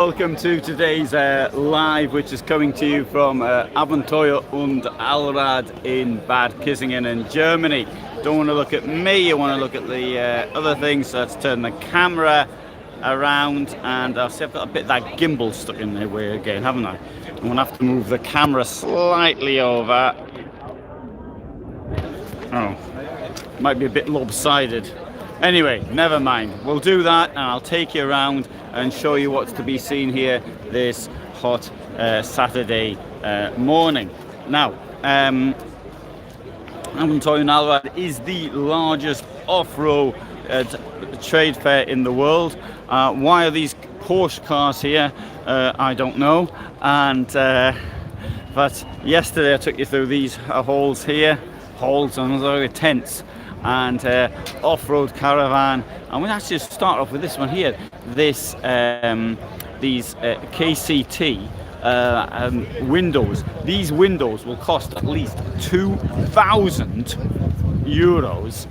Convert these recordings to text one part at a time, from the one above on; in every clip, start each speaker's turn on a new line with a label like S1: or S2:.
S1: Welcome to today's live, which is coming to you from Abenteuer und Allrad in Bad Kissingen in Germany. Don't want to look at me, you want to look at the other things. So let's turn the camera around, and I'll see I've got a bit of that gimbal stuck in the way again, haven't I? I'm going to have to move the camera slightly over. Oh, might be a bit lopsided. Anyway, never mind. We'll do that, and I'll take you around and show you what's to be seen here this hot Saturday morning. Now, Abenteuer und Allrad is the largest off-road trade fair in the world. Why are these Porsche cars here? I don't know. And but yesterday I took you through these halls here, and tents, and off-road caravan, and we'll actually start off with this one here. This these KCT windows. These windows will cost at least 2,000 euros,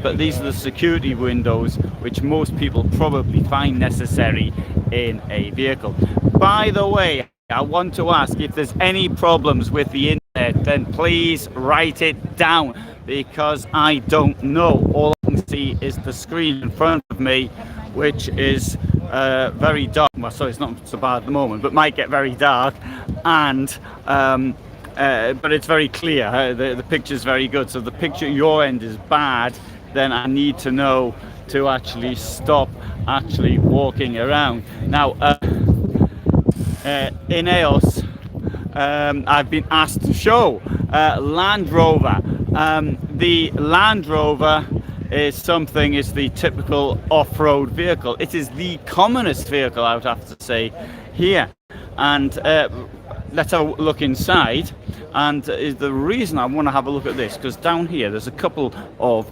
S1: but these are the security windows which most people probably find necessary in a vehicle. By the way, I want to ask, if there's any problems with the internet, then please write it down, because I don't know. All I can see is the screen in front of me, which is very dark. Well, sorry, it's not so bad at the moment, but might get very dark, and but it's very clear. The picture's very good. So the picture at your end is bad, then I need to know to actually stop actually walking around. Now, Ineos, I've been asked to show Land Rover. The Land Rover is the typical off-road vehicle. It is the commonest vehicle, I would have to say, here. And let's have a look inside. And the reason I want to have a look at this, because down here there's a couple of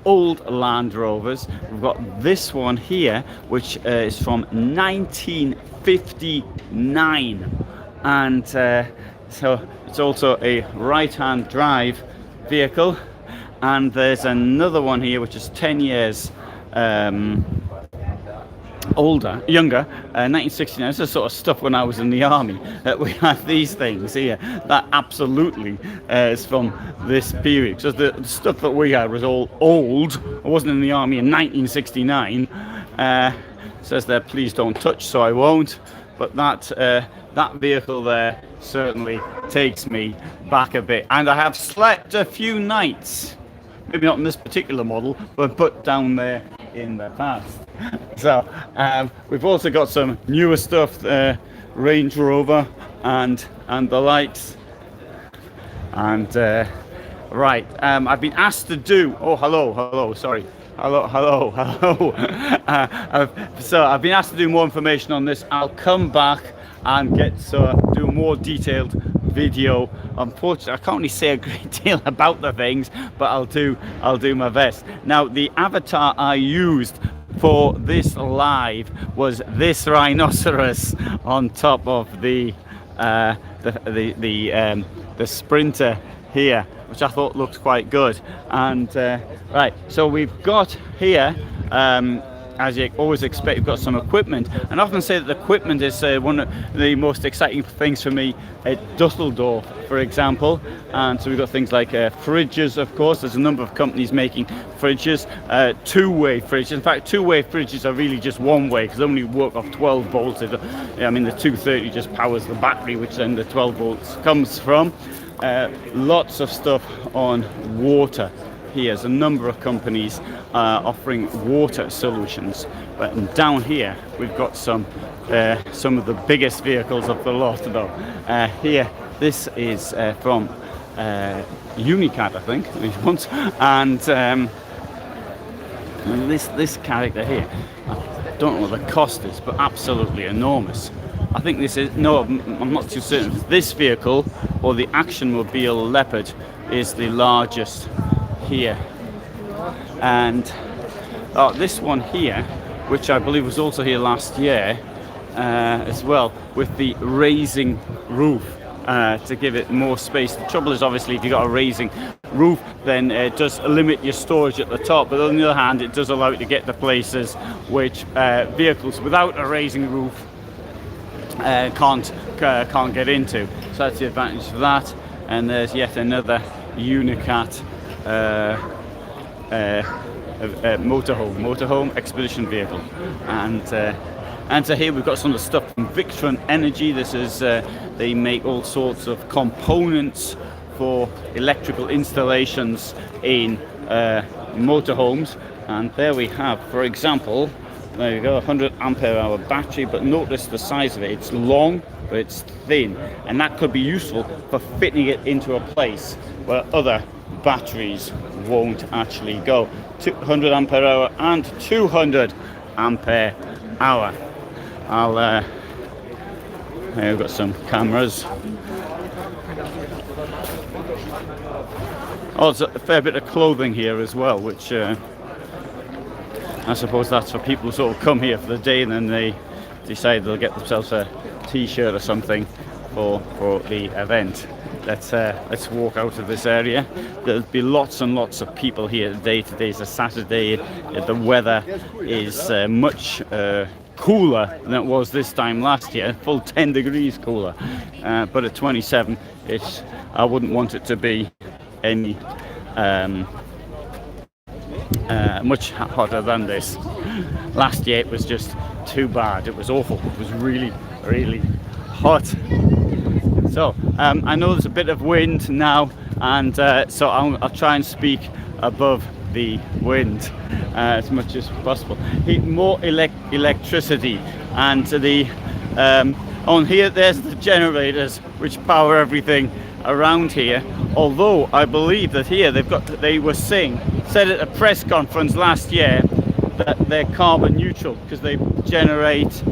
S1: old Land Rovers. We've got this one here, which is from 1959, and so it's also a right-hand drive vehicle. And there's another one here which is 10 years younger, 1969. This is sort of stuff when I was in the army. We had these things here that absolutely is from this period. So the stuff that we had was all old. I wasn't in the army in 1969. Says there, please don't touch, so I won't. But that vehicle there certainly takes me back a bit. And I have slept a few nights, maybe not in this particular model, but put down there in the past. So we've also got some newer stuff, Range Rover and the likes. And right, I've been asked to do. Oh, hello. Sorry. Hello. So I've been asked to do more information on this. I'll come back and do a more detailed video. Unfortunately, I can't really say a great deal about the things, but I'll do my best. Now, the avatar I used for this live was this rhinoceros on top of the Sprinter here, which I thought looked quite good. And right, so we've got here, as you always expect, we've got some equipment, and I often say that the equipment is one of the most exciting things for me at Dusseldorf, for example. And so we've got things like fridges, of course. There's a number of companies making fridges, two-way fridges. In fact, two-way fridges are really just one-way, because they only work off 12 volts. I mean, the 230 just powers the battery, which then the 12 volts comes from. Lots of stuff on water. Here's a number of companies offering water solutions. But down here we've got some of the biggest vehicles of the lot, though. Here, this is from Unicat, I think, once, and this character here, I don't know what the cost is, but absolutely enormous. I think this is, no, I'm not too certain if this vehicle or the EuraMobil Leopard is the largest here. And this one here, which I believe was also here last year as well, with the raising roof to give it more space. The trouble is, obviously, if you've got a raising roof, then it does limit your storage at the top, but on the other hand, it does allow you to get to places which vehicles without a raising roof can't get into. So that's the advantage of that. And there's yet another Unicat motorhome expedition vehicle. And so here we've got some of the stuff from Victron Energy. This is they make all sorts of components for electrical installations in motorhomes. And there we have, for example, there you go, 100 ampere hour battery, but notice the size of it. It's long, but it's thin, and that could be useful for fitting it into a place where other batteries won't actually go. 200 ampere hour and 200 ampere hour. There we've got some cameras. Also a fair bit of clothing here as well, which I suppose that's for people who sort of come here for the day and then they decide they'll get themselves a t-shirt or something for the event. Let's walk out of this area. There'll be lots and lots of people here today. Today's a Saturday. The weather is much cooler than it was this time last year, full 10 degrees cooler. But at 27, I wouldn't want it to be any much hotter than this. Last year it was just too bad. It was awful. It was really, really hot. So I know there's a bit of wind now, and so I'll try and speak above the wind as much as possible. More electricity, and on here there's the generators which power everything around here. Although I believe that here they said at a press conference last year that they're carbon neutral because they generate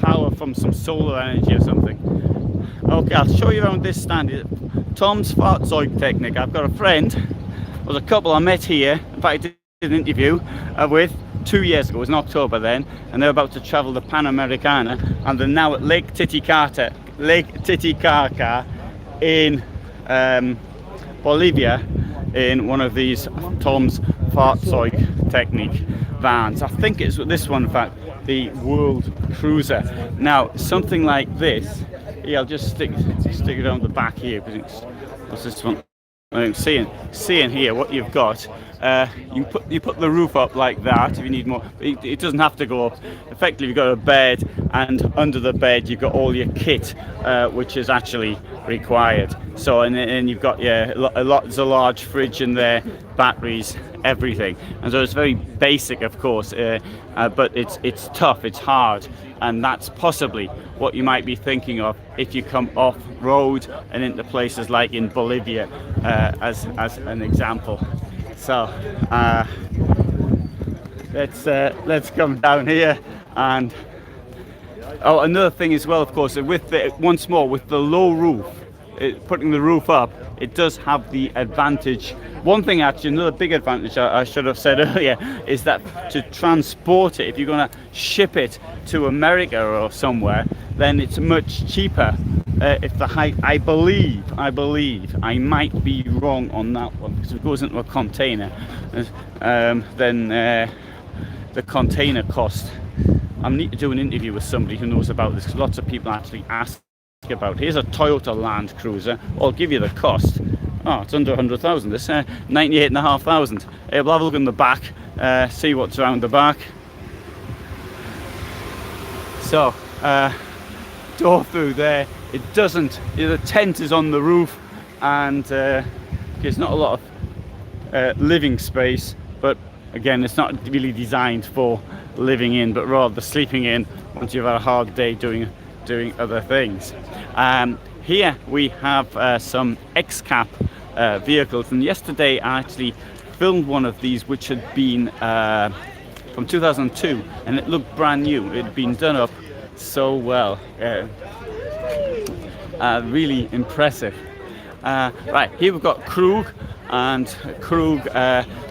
S1: power from some solar energy or something. Okay, I'll show you around this stand. Tom's Fahrzeugtechnik. I've got a friend, there was a couple I met here. In fact, I did an interview with 2 years ago. It was in October then, and they're about to travel the Panamericana, and they're now at Lake Titicaca in Bolivia in one of these Tom's Fahrzeugtechnik vans. I think it's this one, in fact, the World Cruiser. Now, something like this, yeah, I'll just stick it on the back here, because what's this one? Seeing here what you've got. You put the roof up like that if you need more. It doesn't have to go up. Effectively, you've got a bed, and under the bed you've got all your kit, which is actually required. So and you've got there's a large fridge in there, batteries, everything. And so it's very basic, of course, but it's tough, it's hard, and that's possibly what you might be thinking of if you come off road and into places like in Bolivia, as an example. So let's come down here. And another thing as well, of course, with the low roof, putting the roof up, it does have the advantage. One thing, actually, another big advantage I should have said earlier, is that to transport it, if you're going to ship it to America or somewhere, then it's much cheaper. If the height, I believe, I might be wrong on that one, because if it goes into a container, then the container cost. I need to do an interview with somebody who knows about this, because lots of people actually ask about. Here's a Toyota Land Cruiser. I'll give you the cost. Oh, it's under 100,000. This 98,500. We'll have a look in the back, see what's around the back. So, door through there. It doesn't. The tent is on the roof, and there's not a lot of living space. But again, it's not really designed for living in, but rather sleeping in once you've had a hard day doing other things. Here we have some X-Cap vehicles, and yesterday I actually filmed one of these which had been from 2002, and it looked brand new. It had been done up so well. Really impressive. Right, here we've got Krug, and Krug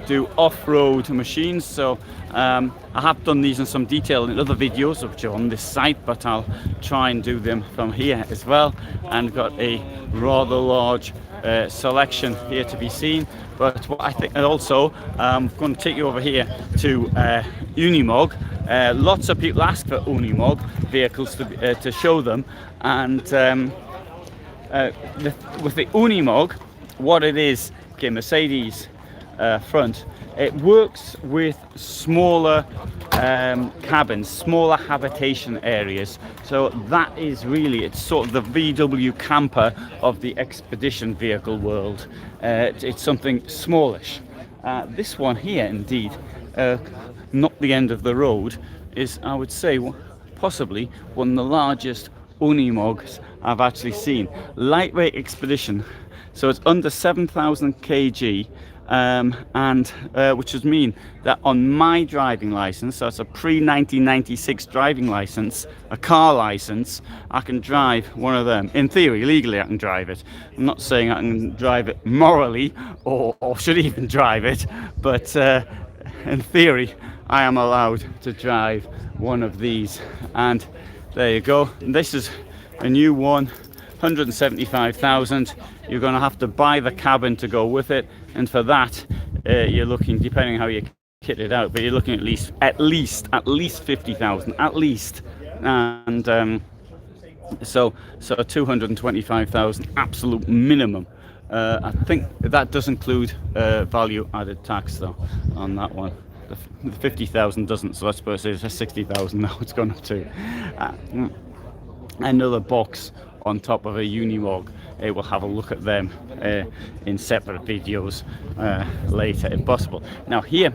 S1: do off-road machines. So I have done these in some detail in other videos which are on this site, but I'll try and do them from here as well. And got a rather large selection here to be seen. But what I think, and also I'm going to take you over here to Unimog, Lots of people ask for Unimog vehicles to show them, and with the Unimog, what it is, okay, Mercedes front, it works with smaller cabins, smaller habitation areas. So that is really, it's sort of the VW camper of the expedition vehicle world. It's something smallish. This one here, indeed, not the end of the road, is, I would say, possibly one of the largest Unimogs I've actually seen. Lightweight expedition, so it's under 7,000 kg. And which would mean that on my driving license, so it's a pre-1996 driving license, a car license, I can drive one of them. In theory, legally I can drive it. I'm not saying I can drive it morally or should even drive it, but in theory I am allowed to drive one of these. And there you go. And this is a new one, 175,000. You're going to have to buy the cabin to go with it, and for that you're looking, depending on how you kit it out, but you're looking at least 50,000 at least, and so 225,000 absolute minimum. I think that does include value added tax though on that one. The 50,000 doesn't, so I suppose it's 60,000 now. It's gone up to another box on top of a Unimog. We'll have a look at them in separate videos later if possible. Now here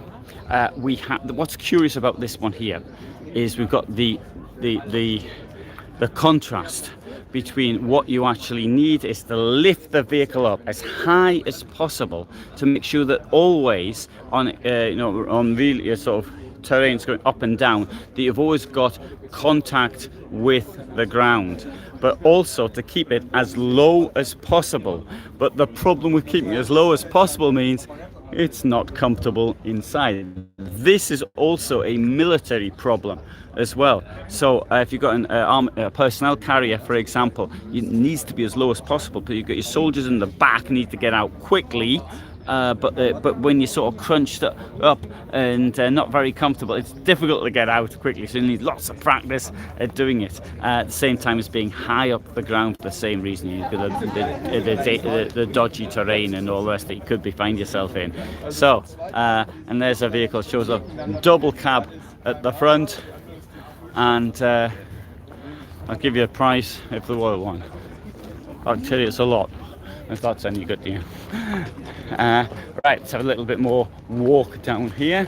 S1: we have, what's curious about this one here is we've got the contrast between what you actually need is to lift the vehicle up as high as possible to make sure that always on on really sort of terrains going up and down, that you've always got contact with the ground, but also to keep it as low as possible. But the problem with keeping it as low as possible means it's not comfortable inside. This is also a military problem as well. So if you've got a personnel carrier, for example, it needs to be as low as possible, but you've got your soldiers in the back need to get out quickly. But when you're sort of crunched up and not very comfortable, it's difficult to get out quickly, so you need lots of practice at doing it at the same time as being high up the ground for the same reason. You've got the dodgy terrain and all the rest that you could find yourself in. So and there's a vehicle, shows up double cab at the front, and I'll give you a price if there were one. I'll tell you it's a lot, if that's any good to you. Right, let's have a little bit more walk down here.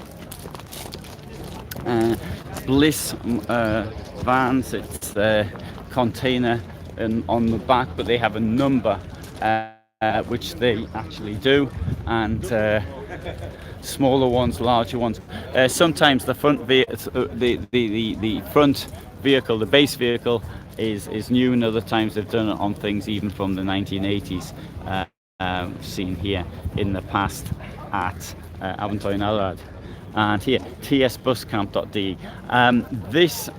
S1: Bliss vans, it's a container on the back, but they have a number which they actually do, and smaller ones, larger ones. Sometimes the front the front vehicle, the base vehicle, is new, and other times they've done it on things even from the 1980s. Seen here in the past at Abenteuer and Allrad, and here tsbuscamp.de.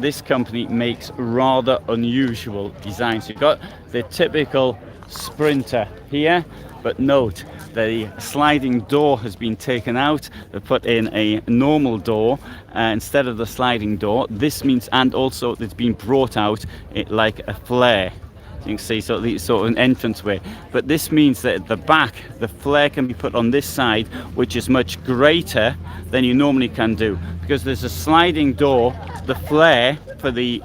S1: This company makes rather unusual designs. You've got the typical Sprinter here, but note the sliding door has been taken out. They've put in a normal door instead of the sliding door. This means, and also it's been brought out like a flare. You can see sort of an entranceway, but this means that at the back the flare can be put on this side, which is much greater than you normally can do, because there's a sliding door. The flare for the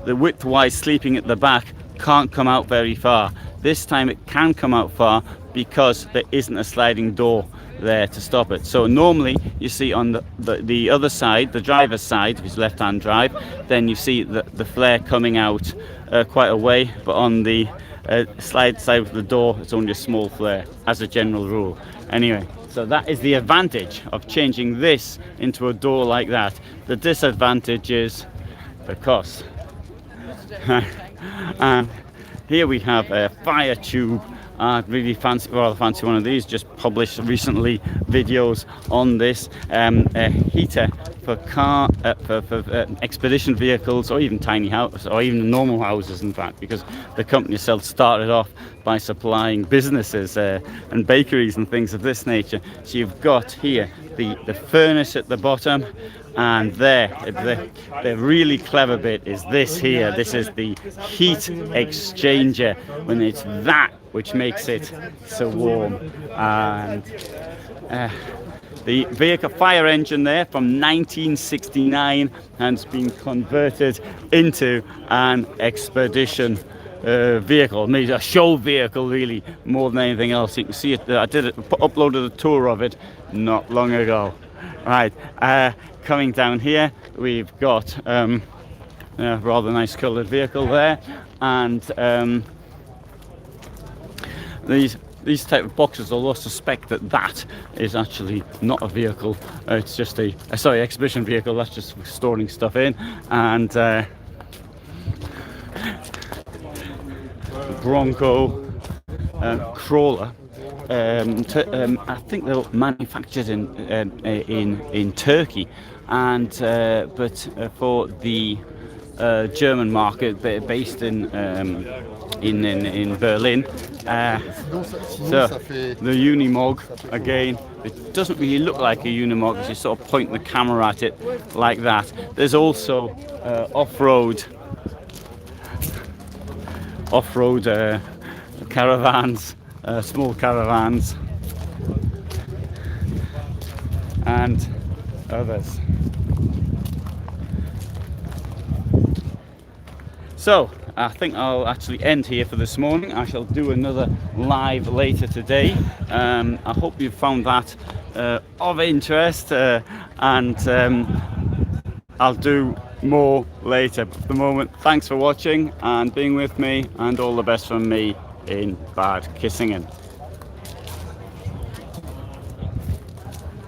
S1: width-wise sleeping at the back can't come out very far. This time it can come out far because there isn't a sliding door there to stop it. So normally you see on the other side, the driver's side, if it's left-hand drive, then you see the flare coming out quite a way, but on the slide side of the door it's only a small flare as a general rule. Anyway, so that is the advantage of changing this into a door like that. The disadvantage is the cost. And here we have a fire tube I'd really rather fancy one of these. Just published recently videos on this a heater for expedition vehicles, or even tiny houses, or even normal houses, in fact, because the company itself started off by supplying businesses and bakeries and things of this nature. So you've got here the furnace at the bottom, and the really clever bit is this here. This is the heat exchanger, when it's that which makes it so warm. And the vehicle fire engine there from 1969 has been converted into an expedition vehicle, maybe a show vehicle, really, more than anything else. You can see it. I uploaded a tour of it not long ago. Right, coming down here, we've got a rather nice coloured vehicle there, and these type of boxes, although I suspect that is actually not a vehicle, it's just a exhibition vehicle. That's just storing stuff in. And Bronco crawler. I think they're manufactured in Turkey, and but for the German market, they're based in Berlin. So the Unimog, again, it doesn't really look like a Unimog because you sort of point the camera at it like that. There's also off-road caravans, small caravans, and others. So I think I'll actually end here for this morning. I shall do another live later today. I hope you found that of interest, and I'll do more later. But for the moment, thanks for watching and being with me, and all the best from me in Bad Kissingen.